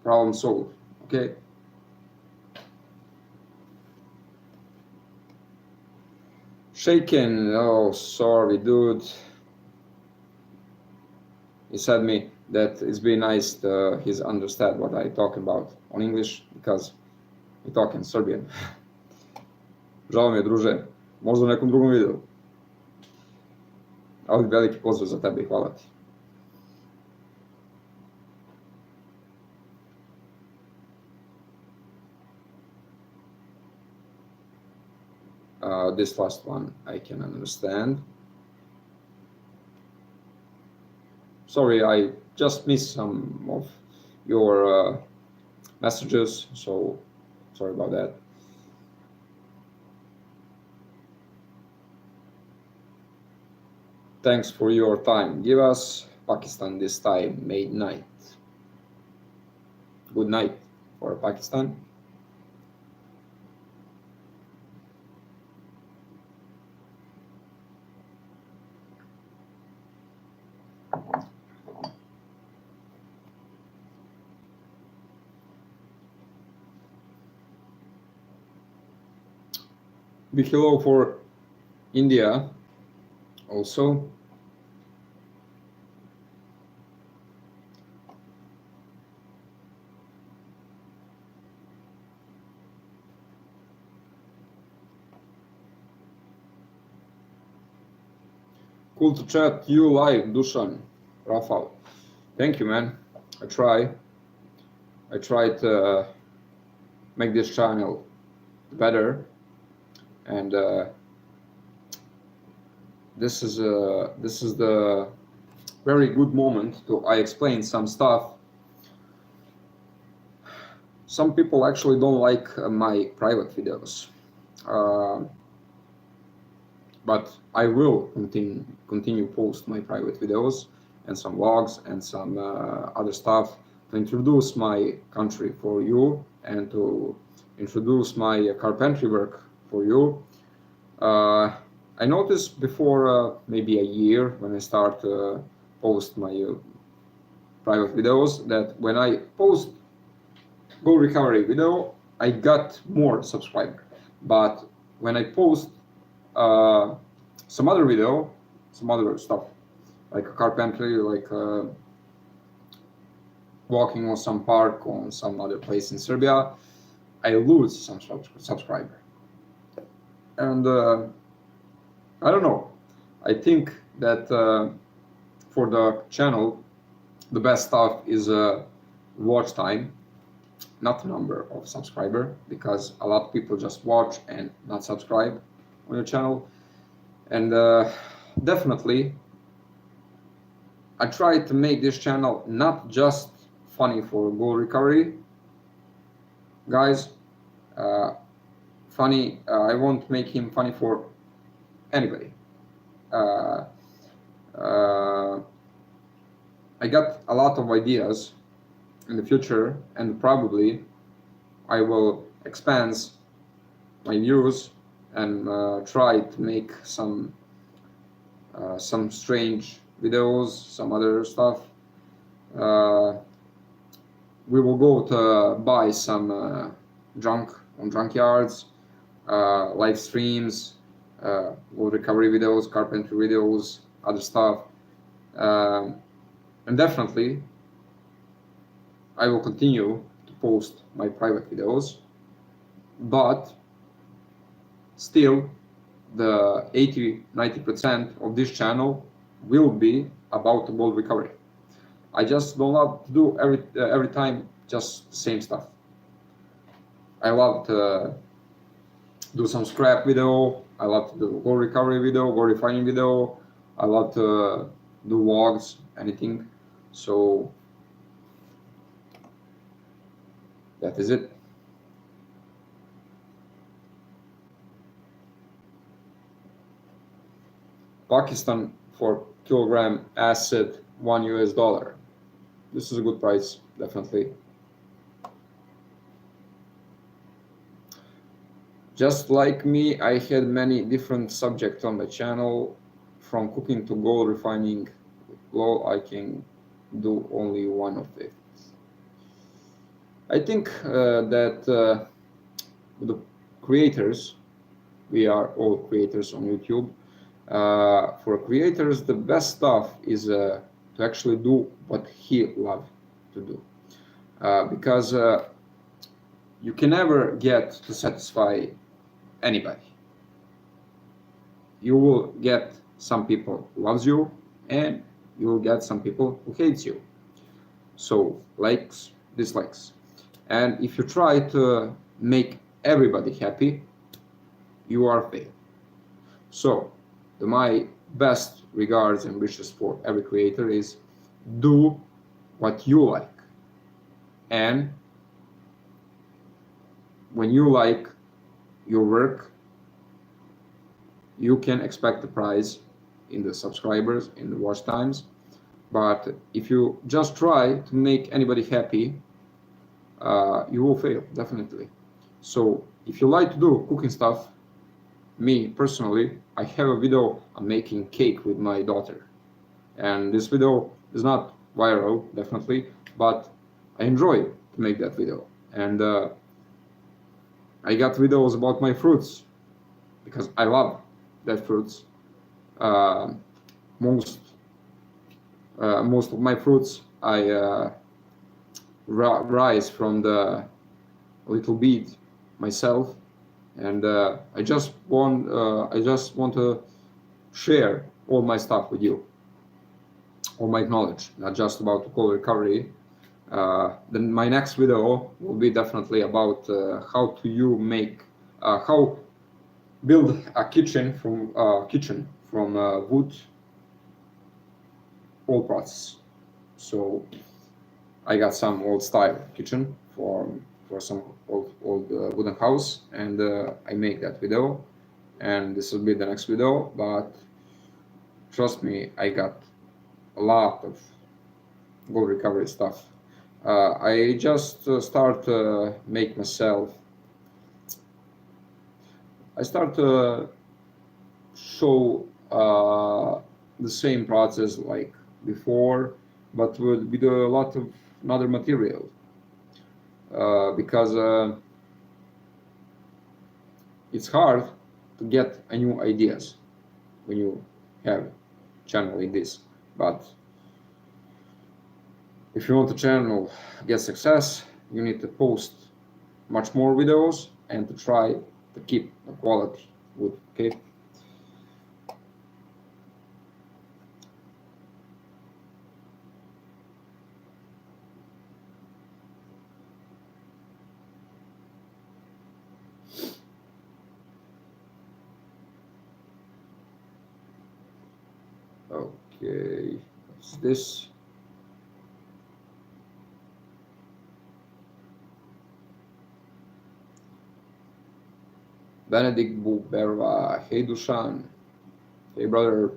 Problem solved. Okay. Shaken. Oh, sorry, dude. He said me that it's been nice to he's understand what I talk about on English because we talk in Serbian. Žao mi je, druže. Možda u nekom drugom videu. Ali veliki pozdrav za tebe i hvala ti. This last one I can understand. Sorry, I just missed some of your messages, so sorry about that. Thanks for your time. Give us Pakistan this time, midnight. Good night for Pakistan. Big hello for India also. Cool to chat you live, Dusan, Rafal. Thank you, man. I try to make this channel better, and this is the very good moment to I explain some stuff. Some people actually don't like my private videos, but I will continue post my private videos and some vlogs and some other stuff to introduce my country for you and to introduce my carpentry work for you. I noticed before maybe a year when I start post my private videos that when I post goal recovery video, I got more subscribers. But when I post some other video, some other stuff like a carpentry, like walking on some park on some other place in Serbia, I lose some subscriber. And I don't know. I think that for the channel, the best stuff is watch time, not number of subscriber, because a lot of people just watch and not subscribe on your channel. And definitely, I try to make this channel not just funny for goal recovery, guys. Funny. I won't make him funny for anybody. Uh, uh, I got a lot of ideas in the future, and probably I will expand my views and try to make some strange videos, some other stuff. Uh, we will go to buy some junk on junkyards, live streams, wood recovery videos, carpentry videos, other stuff. Um, and definitely, I will continue to post my private videos, but still, the 80-90% of this channel will be about the gold recovery. I just don't love to do every time just the same stuff. I love to do some scrap video. I love to do gold recovery video, gold refining video. I love to do vlogs, anything. So that is it. Pakistan for kilogram acid, $1. This is a good price, definitely. Just like me, I had many different subjects on my channel, from cooking to gold refining. Well, I can do only one of it. I think that the creators, we are all creators on YouTube. For creators, the best stuff is to actually do what he loves to do, because you can never get to satisfy anybody. You will get some people who loves you, and you will get some people who hates you. So likes, dislikes. And if you try to make everybody happy, you are failed. So my best regards and wishes for every creator is do what you like. And when you like your work, you can expect the prize in the subscribers, in the watch times. But if you just try to make anybody happy, you will fail, definitely. So if you like to do cooking stuff, me personally, I have a video on making cake with my daughter. And this video is not viral, definitely, but I enjoy to make that video. And I got videos about my fruits, because I love that fruits. Most of my fruits I rise from the little bead myself, and I just want to share all my stuff with you, all my knowledge, not just about coal recovery. Then my next video will be definitely about how build a kitchen from wood old process. So I got some old style kitchen for some old wooden house, and I make that video, and this will be the next video. But trust me, I got a lot of gold recovery stuff. I just start make myself. I start to show the same process like before, but with a lot of another material, because it's hard to get a new ideas when you have channel in this. But if you want the channel get success, you need to post much more videos and to try to keep the quality good. Okay. Okay, what's this? Benedict Buberwa, hey Dusan. Hey, brother.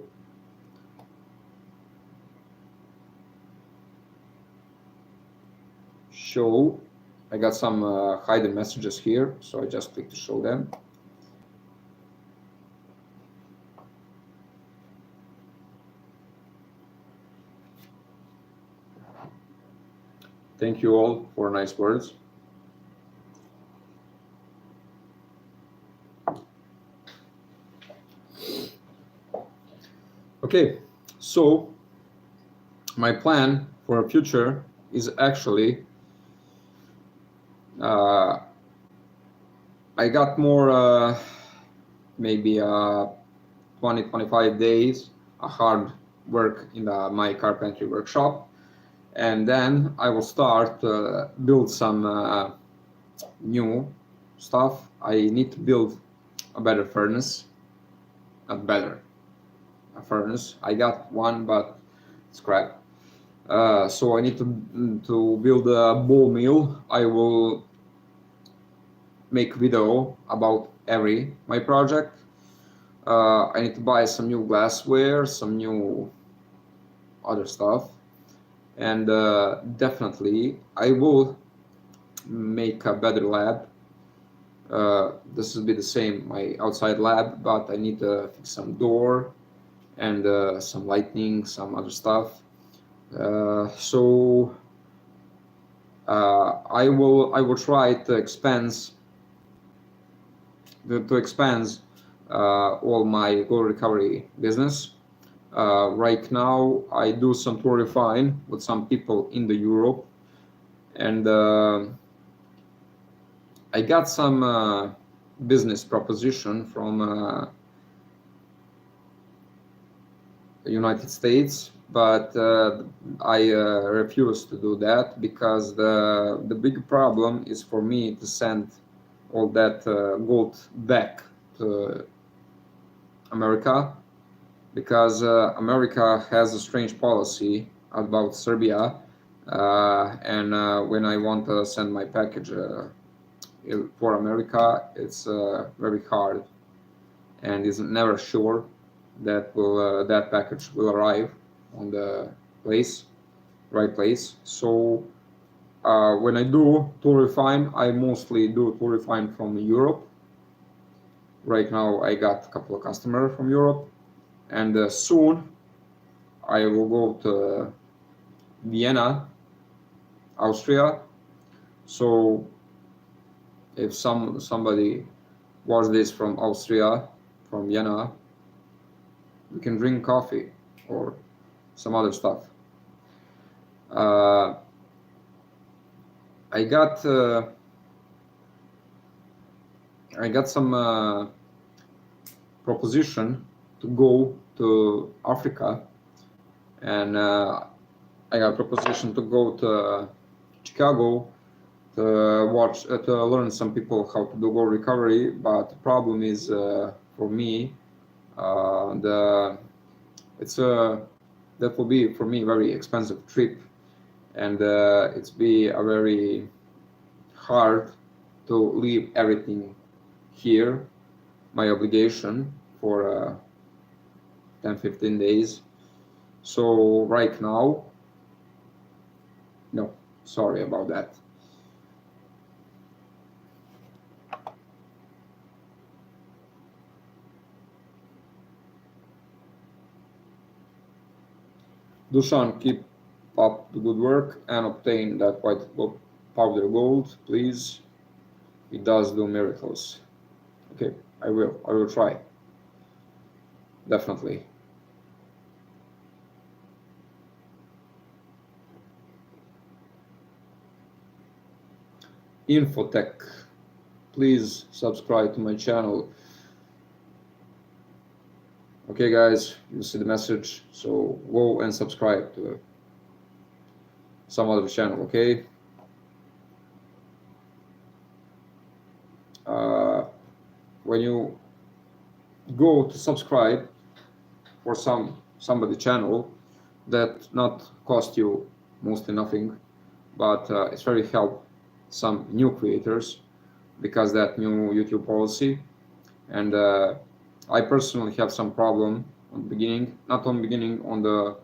Show. I got some hidden messages here, so I just click to show them. Thank you all for nice words. Okay, so my plan for the future is actually I got more maybe 20-25 days hard work in my carpentry workshop, and then I will start build some new stuff. I need to build a better furnace, not better, a furnace. I got one, but it's crap. So I need to build a ball mill. I will make video about every my project. I need to buy some new glassware, some new other stuff, and definitely I will make a better lab. This will be the same, my outside lab, but I need to fix some door and some lighting, some other stuff. So I will try to expand all my gold recovery business. Right now, I do some tour refine with some people in the Europe, and I got some business proposition from the United States, but I refuse to do that because the big problem is for me to send all that gold back to America, because America has a strange policy about Serbia, and when I want to send my package for America, it's very hard and is never sure that that package will arrive on the right place. So when I do tool refine, I mostly do tool refine from Europe. Right now I got a couple of customers from Europe, and soon I will go to Vienna, Austria. So if somebody watch this from Austria, from Vienna, we can drink coffee or some other stuff. I got some proposition to go to Africa, and I got a proposition to go to Chicago to watch to learn some people how to do gold recovery. But the problem is for me, that will be for me very expensive trip, and it's be a very hard to leave everything here, my obligation for 10-15 days. So right now, no, sorry about that. Dusan, keep up the good work and obtain that white powder gold, please. It does do miracles. Okay, I will try. Definitely. Infotech, please subscribe to my channel. Okay guys, you see the message, so go and subscribe to some other channel, okay? When you go to subscribe for somebody channel, that not cost you mostly nothing, but it's very help some new creators, because that new YouTube policy. And I personally have some problem on the beginning, not on the beginning, on the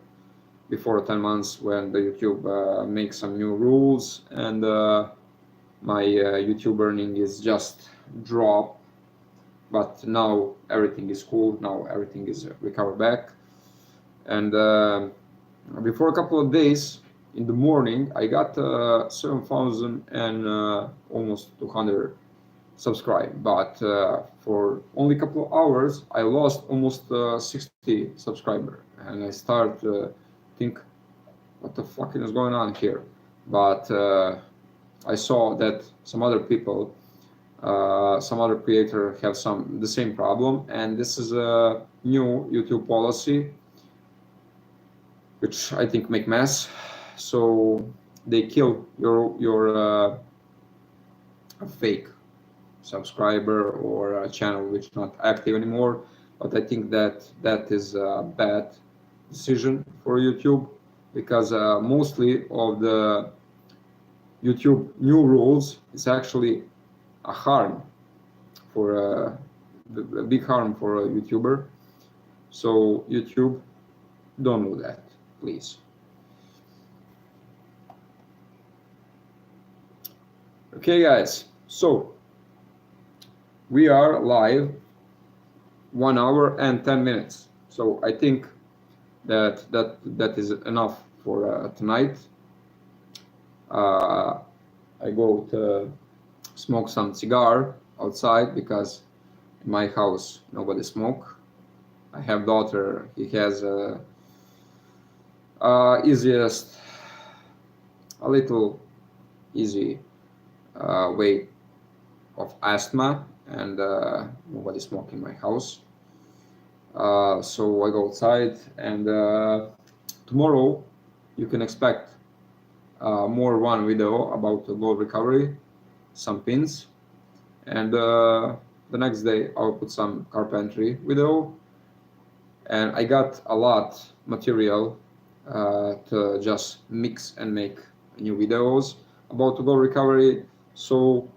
before 10 months when the YouTube makes some new rules, and my YouTube earning is just drop. But now everything is cool. Now everything is recovered back. And before a couple of days, in the morning, I got 7,000 and almost 200 subscribe. But for only a couple of hours, I lost almost 60 subscriber, and I start think, what the fuck is going on here? But I saw that some other people, some other creator have the same problem, and this is a new YouTube policy, which I think make mess. So they kill your fake subscriber or a channel which not active anymore. But I think that is a bad decision for YouTube, because mostly of the YouTube new rules is actually a harm for a big harm for a YouTuber. So YouTube, don't do that, please. Okay, guys, so we are live 1 hour and 10 minutes. So I think that is enough for tonight. I go to smoke some cigar outside, because in my house nobody smoke. I have daughter, he has easiest, a little easy way of asthma, and nobody smoke in my house. So I go outside, and tomorrow you can expect more one video about gold recovery, some pins, and the next day I'll put some carpentry video. And I got a lot material to just mix and make new videos about gold recovery. So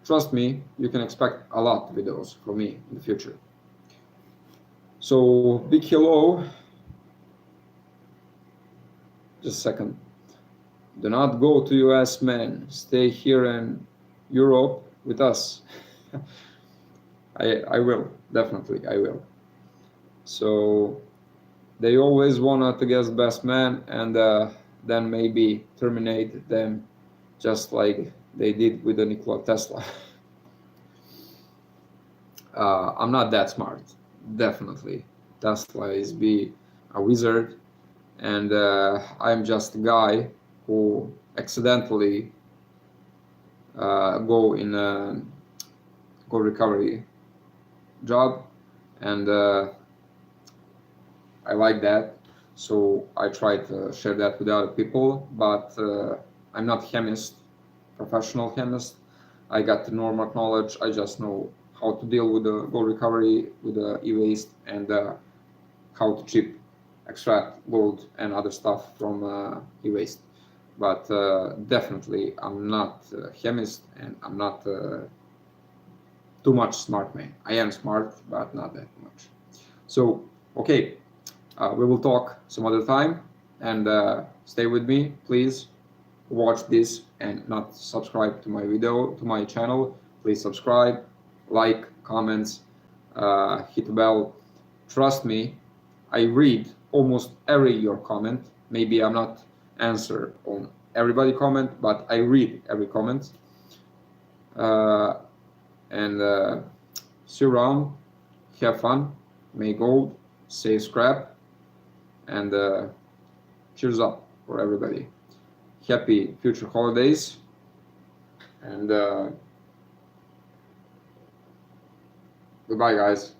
trust me, you can expect a lot of videos from me in the future. So big hello. Just a second. Do not go to US, man. Stay here in Europe with us. I will, definitely, I will. So they always wanted to guess best man, and then maybe terminate them, just like they did with the Nikola Tesla. I'm not that smart, definitely. Tesla is be a wizard, and I'm just a guy who accidentally go in a gold recovery job, and I like that, so I try to share that with other people. But I'm not chemist, professional chemist. I got the normal knowledge. I just know how to deal with the gold recovery, with the e-waste, and how to cheap extract gold and other stuff from e-waste. But definitely I'm not a chemist, and I'm not too much smart man. I am smart, but not that much. So okay, we will talk some other time, and stay with me, please. Watch this and not subscribe to my video, to my channel. Please subscribe, like, comments, hit the bell. Trust me, I read almost every your comment. Maybe I'm not answer on everybody comment, but I read every comment. And see you around, have fun, make gold, save scrap, and cheers up for everybody. Happy future holidays, and goodbye, guys.